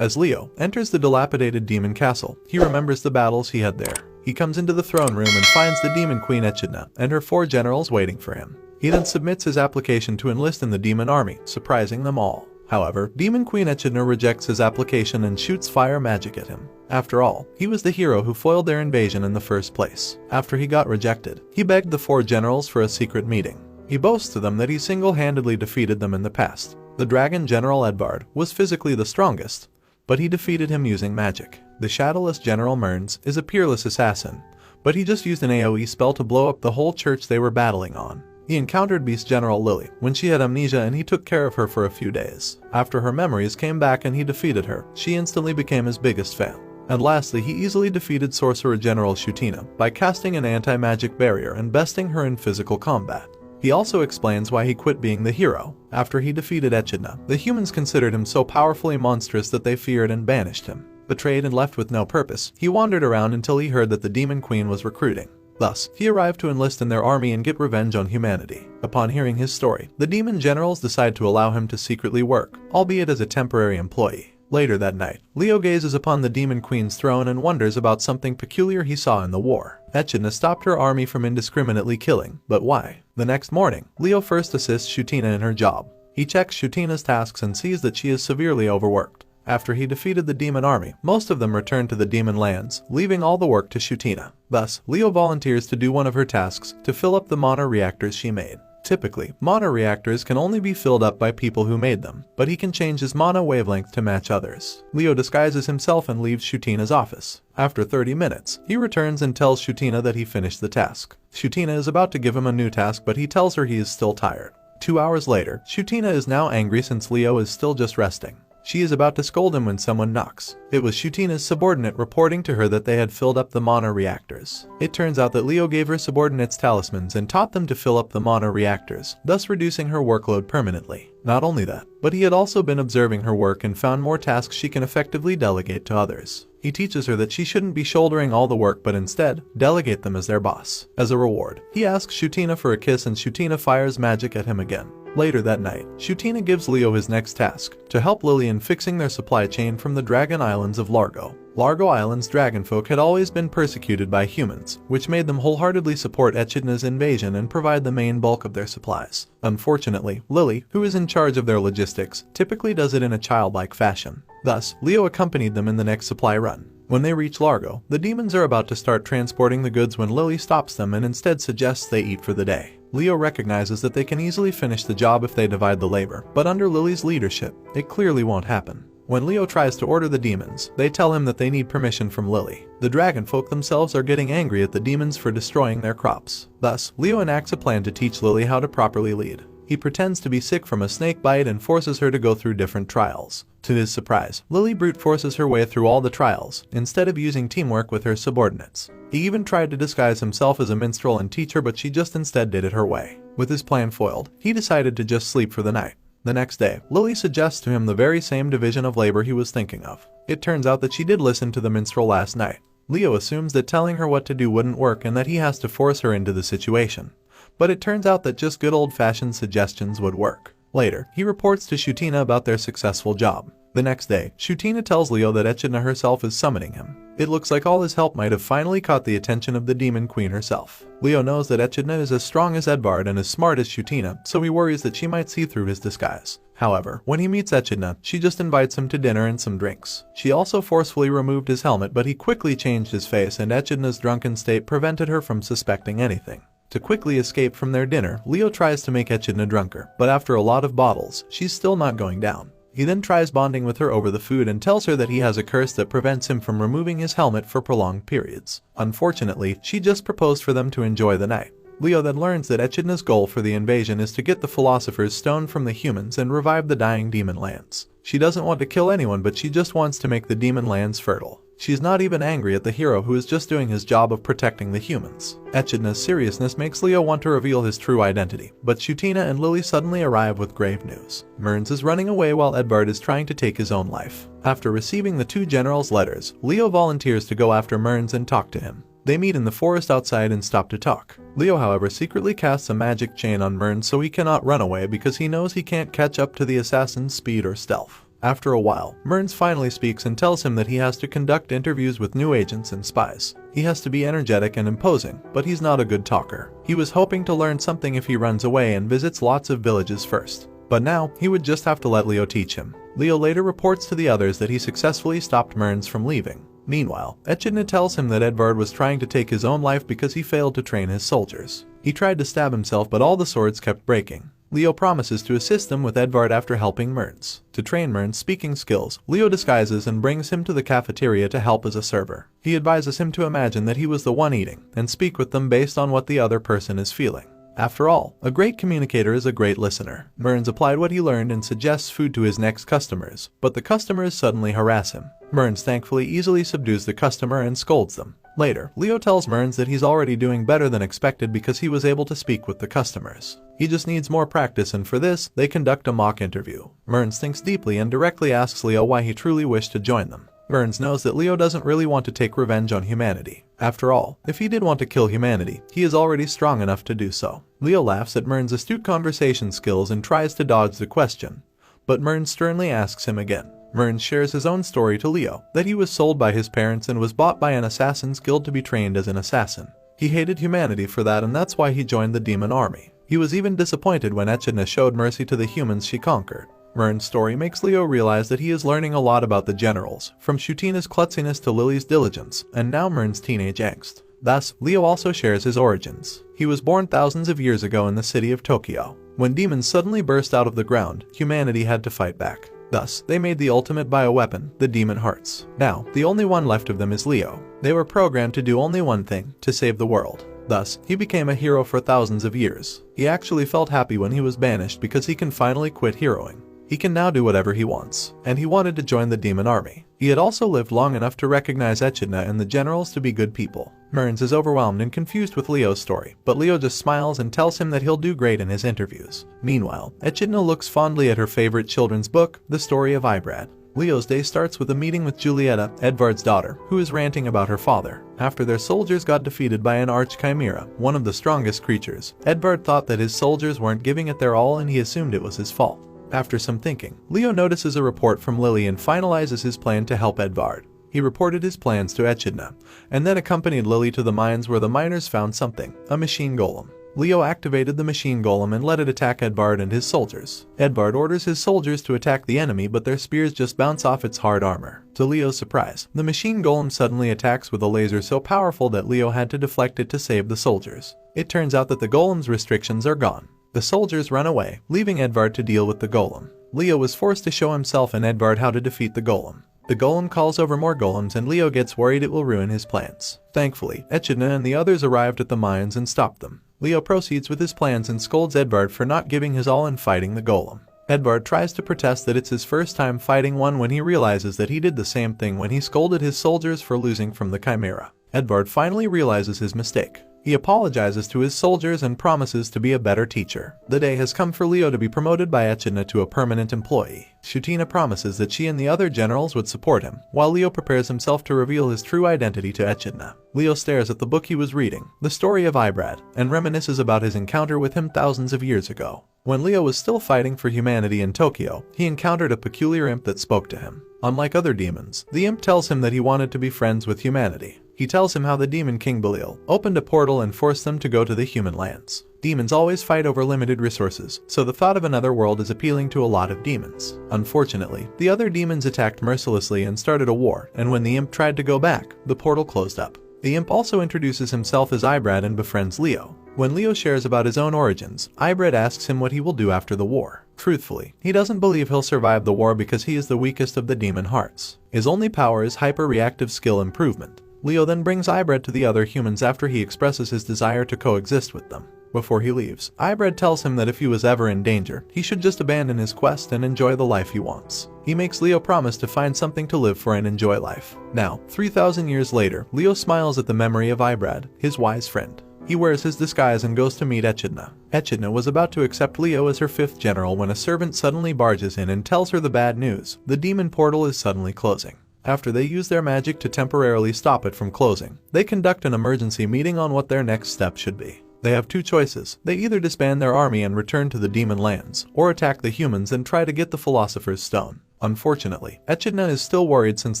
As Leo enters the dilapidated demon castle, he remembers the battles he had there. He comes into the throne room and finds the demon queen Echidna and her 4 generals waiting for him. He then submits his application to enlist in the demon army, surprising them all. However, Demon Queen Echidna rejects his application and shoots fire magic at him. After all, he was the hero who foiled their invasion in the first place. After he got rejected, he begged the 4 generals for a secret meeting. He boasts to them that he single-handedly defeated them in the past. The dragon general Edvard was physically the strongest, but he defeated him using magic. The shadowless general Merns is a peerless assassin, but he just used an AoE spell to blow up the whole church they were battling on. He encountered Beast General Lily when she had amnesia and he took care of her for a few days. After her memories came back and he defeated her, she instantly became his biggest fan. And lastly, he easily defeated Sorcerer General Shutina by casting an anti-magic barrier and besting her in physical combat. He also explains why he quit being the hero. After he defeated Echidna, the humans considered him so powerfully monstrous that they feared and banished him. Betrayed and left with no purpose, he wandered around until he heard that the Demon Queen was recruiting. Thus, he arrived to enlist in their army and get revenge on humanity. Upon hearing his story, the demon generals decide to allow him to secretly work, albeit as a temporary employee. Later that night, Leo gazes upon the Demon Queen's throne and wonders about something peculiar he saw in the war. Echidna stopped her army from indiscriminately killing, but why? The next morning, Leo first assists Shutina in her job. He checks Shutina's tasks and sees that she is severely overworked. After he defeated the demon army, most of them returned to the demon lands, leaving all the work to Shutina. Thus, Leo volunteers to do one of her tasks to fill up the mana reactors she made. Typically, mana reactors can only be filled up by people who made them, but he can change his mana wavelength to match others. Leo disguises himself and leaves Shutina's office. After 30 minutes, he returns and tells Shutina that he finished the task. Shutina is about to give him a new task, but he tells her he is still tired. 2 hours later, Shutina is now angry since Leo is still just resting. She is about to scold him when someone knocks. It was Shutina's subordinate reporting to her that they had filled up the mana reactors. It turns out that Leo gave her subordinates talismans and taught them to fill up the mana reactors, thus reducing her workload permanently. Not only that, but he had also been observing her work and found more tasks she can effectively delegate to others. He teaches her that she shouldn't be shouldering all the work but instead, delegate them as their boss. As a reward, he asks Shutina for a kiss and Shutina fires magic at him again. Later that night, Shutina gives Leo his next task, to help Lily in fixing their supply chain from the Dragon Islands of Largo. Largo Island's dragonfolk had always been persecuted by humans, which made them wholeheartedly support Echidna's invasion and provide the main bulk of their supplies. Unfortunately, Lily, who is in charge of their logistics, typically does it in a childlike fashion. Thus, Leo accompanied them in the next supply run. When they reach Largo, the demons are about to start transporting the goods when Lily stops them and instead suggests they eat for the day. Leo recognizes that they can easily finish the job if they divide the labor, but under Lily's leadership, it clearly won't happen. When Leo tries to order the demons, they tell him that they need permission from Lily. The dragonfolk themselves are getting angry at the demons for destroying their crops. Thus, Leo enacts a plan to teach Lily how to properly lead. He pretends to be sick from a snake bite and forces her to go through different trials. To his surprise, Lily brute forces her way through all the trials, instead of using teamwork with her subordinates. He even tried to disguise himself as a minstrel and teach her, but she just instead did it her way. With his plan foiled, he decided to just sleep for the night. The next day, Lily suggests to him the very same division of labor he was thinking of. It turns out that she did listen to the minstrel last night. Leo assumes that telling her what to do wouldn't work and that he has to force her into the situation. But it turns out that just good old-fashioned suggestions would work. Later, he reports to Shutina about their successful job. The next day, Shutina tells Leo that Echidna herself is summoning him. It looks like all his help might have finally caught the attention of the Demon Queen herself. Leo knows that Echidna is as strong as Edvard and as smart as Shutina, so he worries that she might see through his disguise. However, when he meets Echidna, she just invites him to dinner and some drinks. She also forcefully removed his helmet, but he quickly changed his face and Echidna's drunken state prevented her from suspecting anything. To quickly escape from their dinner, Leo tries to make Echidna drunker, but after a lot of bottles, she's still not going down. He then tries bonding with her over the food and tells her that he has a curse that prevents him from removing his helmet for prolonged periods. Unfortunately, she just proposed for them to enjoy the night. Leo then learns that Echidna's goal for the invasion is to get the Philosopher's Stone from the humans and revive the dying demon lands. She doesn't want to kill anyone, but she just wants to make the demon lands fertile. She's not even angry at the hero who is just doing his job of protecting the humans. Echidna's seriousness makes Leo want to reveal his true identity, but Shutina and Lily suddenly arrive with grave news. Merns is running away while Edvard is trying to take his own life. After receiving the 2 generals' letters, Leo volunteers to go after Merns and talk to him. They meet in the forest outside and stop to talk. Leo, however, secretly casts a magic chain on Merns so he cannot run away because he knows he can't catch up to the assassin's speed or stealth. After a while, Mearns finally speaks and tells him that he has to conduct interviews with new agents and spies. He has to be energetic and imposing, but he's not a good talker. He was hoping to learn something if he runs away and visits lots of villages first. But now, he would just have to let Leo teach him. Leo later reports to the others that he successfully stopped Mearns from leaving. Meanwhile, Echidna tells him that Edvard was trying to take his own life because he failed to train his soldiers. He tried to stab himself, but all the swords kept breaking. Leo promises to assist them with Edvard after helping Mearns. To train Mearns' speaking skills, Leo disguises and brings him to the cafeteria to help as a server. He advises him to imagine that he was the one eating, and speak with them based on what the other person is feeling. After all, a great communicator is a great listener. Mearns applied what he learned and suggests food to his next customers, but the customers suddenly harass him. Mearns thankfully easily subdues the customer and scolds them. Later, Leo tells Mearns that he's already doing better than expected because he was able to speak with the customers. He just needs more practice, and for this, they conduct a mock interview. Mearns thinks deeply and directly asks Leo why he truly wished to join them. Mearns knows that Leo doesn't really want to take revenge on humanity. After all, if he did want to kill humanity, he is already strong enough to do so. Leo laughs at Mearns' astute conversation skills and tries to dodge the question, but Mearns sternly asks him again. Mearns shares his own story to Leo, that he was sold by his parents and was bought by an assassin's guild to be trained as an assassin. He hated humanity for that, and that's why he joined the demon army. He was even disappointed when Echidna showed mercy to the humans she conquered. Mearns' story makes Leo realize that he is learning a lot about the generals, from Shutina's klutziness to Lily's diligence, and now Mearns' teenage angst. Thus, Leo also shares his origins. He was born thousands of years ago in the city of Tokyo. When demons suddenly burst out of the ground, humanity had to fight back. Thus, they made the ultimate bioweapon, the demon hearts. Now, the only one left of them is Leo. They were programmed to do only one thing, to save the world. Thus, he became a hero for thousands of years. He actually felt happy when he was banished because he can finally quit heroing. He can now do whatever he wants, and he wanted to join the demon army. He had also lived long enough to recognize Echidna and the generals to be good people. Mearns is overwhelmed and confused with Leo's story, but Leo just smiles and tells him that he'll do great in his interviews. Meanwhile, Echidna looks fondly at her favorite children's book, The Story of Ibrad. Leo's day starts with a meeting with Julieta, Edvard's daughter, who is ranting about her father. After their soldiers got defeated by an arch-chimera, one of the strongest creatures, Edvard thought that his soldiers weren't giving it their all and he assumed it was his fault. After some thinking, Leo notices a report from Lily and finalizes his plan to help Edvard. He reported his plans to Echidna, and then accompanied Lily to the mines where the miners found something, a machine golem. Leo activated the machine golem and let it attack Edvard and his soldiers. Edvard orders his soldiers to attack the enemy, but their spears just bounce off its hard armor. To Leo's surprise, the machine golem suddenly attacks with a laser so powerful that Leo had to deflect it to save the soldiers. It turns out that the golem's restrictions are gone. The soldiers run away, leaving Edvard to deal with the golem. Leo was forced to show himself and Edvard how to defeat the golem. The golem calls over more golems and Leo gets worried it will ruin his plans. Thankfully, Echidna and the others arrived at the mines and stopped them. Leo proceeds with his plans and scolds Edvard for not giving his all in fighting the golem. Edvard tries to protest that it's his first time fighting one when he realizes that he did the same thing when he scolded his soldiers for losing from the chimera. Edvard finally realizes his mistake. He apologizes to his soldiers and promises to be a better teacher. The day has come for Leo to be promoted by Echidna to a permanent employee. Shutina promises that she and the other generals would support him, while Leo prepares himself to reveal his true identity to Echidna. Leo stares at the book he was reading, The Story of Ibrad, and reminisces about his encounter with him thousands of years ago. When Leo was still fighting for humanity in Tokyo, he encountered a peculiar imp that spoke to him. Unlike other demons, the imp tells him that he wanted to be friends with humanity. He tells him how the demon king Belial opened a portal and forced them to go to the human lands. Demons always fight over limited resources, so the thought of another world is appealing to a lot of demons. Unfortunately, the other demons attacked mercilessly and started a war, and when the imp tried to go back, the portal closed up. The imp also introduces himself as Ibrad and befriends Leo. When Leo shares about his own origins, Ibrad asks him what he will do after the war. Truthfully, he doesn't believe he'll survive the war because he is the weakest of the demon hearts. His only power is hyper-reactive skill improvement. Leo then brings Ibrad to the other humans after he expresses his desire to coexist with them. Before he leaves, Ibrad tells him that if he was ever in danger, he should just abandon his quest and enjoy the life he wants. He makes Leo promise to find something to live for and enjoy life. Now, 3,000 years later, Leo smiles at the memory of Ibrad, his wise friend. He wears his disguise and goes to meet Echidna. Echidna was about to accept Leo as her 5th general when a servant suddenly barges in and tells her the bad news: the demon portal is suddenly closing. After they use their magic to temporarily stop it from closing, they conduct an emergency meeting on what their next step should be. They have two choices. They either disband their army and return to the demon lands, or attack the humans and try to get the Philosopher's Stone. Unfortunately, Echidna is still worried since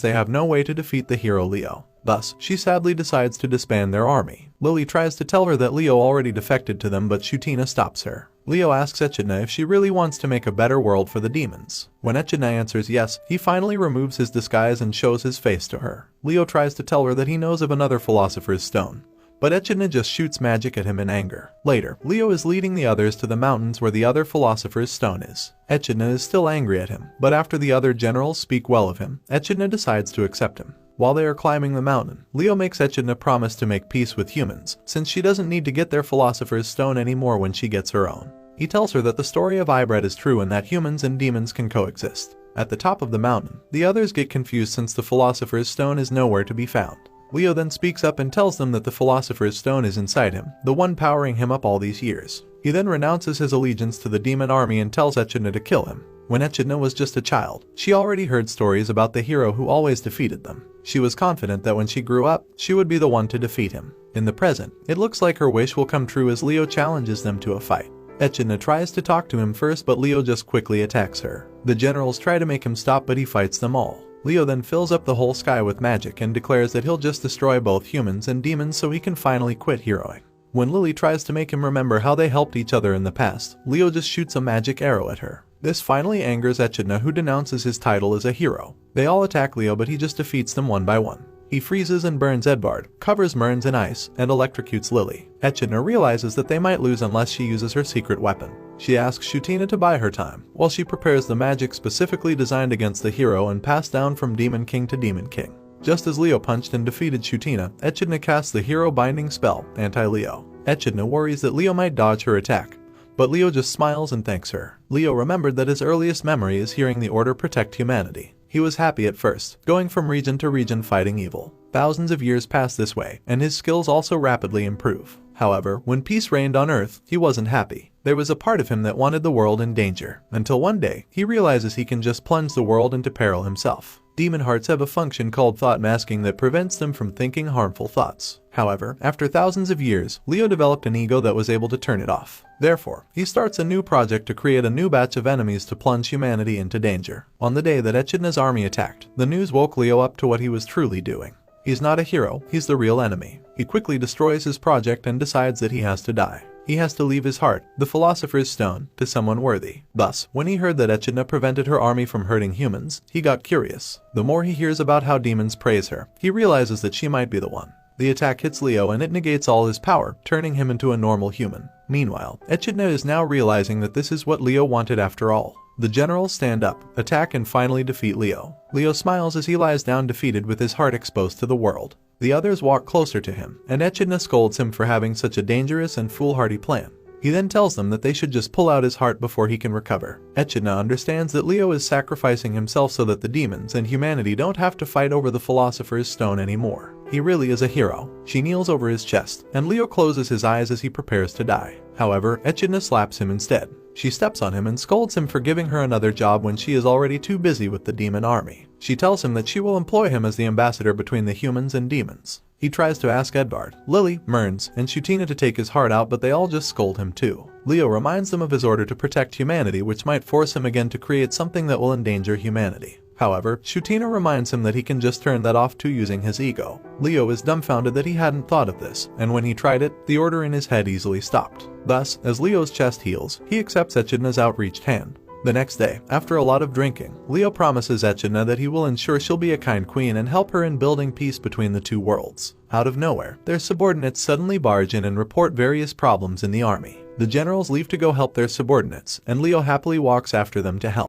they have no way to defeat the hero Leo. Thus, she sadly decides to disband their army. Lily tries to tell her that Leo already defected to them, but Shutina stops her. Leo asks Echidna if she really wants to make a better world for the demons. When Echidna answers yes, he finally removes his disguise and shows his face to her. Leo tries to tell her that he knows of another philosopher's stone, but Echidna just shoots magic at him in anger. Later, Leo is leading the others to the mountains where the other philosopher's stone is. Echidna is still angry at him, but after the other generals speak well of him, Echidna decides to accept him. While they are climbing the mountain, Leo makes Echidna promise to make peace with humans, since she doesn't need to get their philosopher's stone anymore when she gets her own. He tells her that the story of Ibred is true and that humans and demons can coexist. At the top of the mountain, the others get confused since the philosopher's stone is nowhere to be found. Leo then speaks up and tells them that the philosopher's stone is inside him, the one powering him up all these years. He then renounces his allegiance to the demon army and tells Echidna to kill him. When Echidna was just a child, she already heard stories about the hero who always defeated them. She was confident that when she grew up, she would be the one to defeat him. In the present, it looks like her wish will come true as Leo challenges them to a fight. Echidna tries to talk to him first, but Leo just quickly attacks her. The generals try to make him stop, but he fights them all. Leo then fills up the whole sky with magic and declares that he'll just destroy both humans and demons so he can finally quit heroing. When Lily tries to make him remember how they helped each other in the past, Leo just shoots a magic arrow at her. This finally angers Echidna, who denounces his title as a hero. They all attack Leo, but he just defeats them one by one. He freezes and burns Edvard, covers Murns in ice, and electrocutes Lily. Echidna realizes that they might lose unless she uses her secret weapon. She asks Shutina to buy her time, while she prepares the magic specifically designed against the hero and passed down from Demon King to Demon King. Just as Leo punched and defeated Shutina, Echidna casts the hero binding spell, Anti-Leo. Echidna worries that Leo might dodge her attack, but Leo just smiles and thanks her. Leo remembered that his earliest memory is hearing the order protect humanity. He was happy at first, going from region to region fighting evil. Thousands of years pass this way, and his skills also rapidly improve. However, when peace reigned on Earth, he wasn't happy. There was a part of him that wanted the world in danger, until one day, he realizes he can just plunge the world into peril himself. Demon hearts have a function called thought masking that prevents them from thinking harmful thoughts. However, after thousands of years, Leo developed an ego that was able to turn it off. Therefore, he starts a new project to create a new batch of enemies to plunge humanity into danger. On the day that Echidna's army attacked, the news woke Leo up to what he was truly doing. He's not a hero, he's the real enemy. He quickly destroys his project and decides that he has to die. He has to leave his heart, the philosopher's stone, to someone worthy. Thus, when he heard that Echidna prevented her army from hurting humans, he got curious. The more he hears about how demons praise her, he realizes that she might be the one. The attack hits Leo and it negates all his power, turning him into a normal human. Meanwhile, Echidna is now realizing that this is what Leo wanted after all. The generals stand up, attack, and finally defeat Leo. Leo smiles as he lies down defeated with his heart exposed to the world. The others walk closer to him, and Echidna scolds him for having such a dangerous and foolhardy plan. He then tells them that they should just pull out his heart before he can recover. Echidna understands that Leo is sacrificing himself so that the demons and humanity don't have to fight over the philosopher's stone anymore. He really is a hero. She kneels over his chest, and Leo closes his eyes as he prepares to die. However, Echidna slaps him instead. She steps on him and scolds him for giving her another job when she is already too busy with the demon army. She tells him that she will employ him as the ambassador between the humans and demons. He tries to ask Edvard, Lily, Murns, and Shutina to take his heart out, but they all just scold him too. Leo reminds them of his order to protect humanity, which might force him again to create something that will endanger humanity. However, Shutina reminds him that he can just turn that off too using his ego. Leo is dumbfounded that he hadn't thought of this, and when he tried it, the order in his head easily stopped. Thus, as Leo's chest heals, he accepts Echidna's outreached hand. The next day, after a lot of drinking, Leo promises Echidna that he will ensure she'll be a kind queen and help her in building peace between the two worlds. Out of nowhere, their subordinates suddenly barge in and report various problems in the army. The generals leave to go help their subordinates, and Leo happily walks after them to help.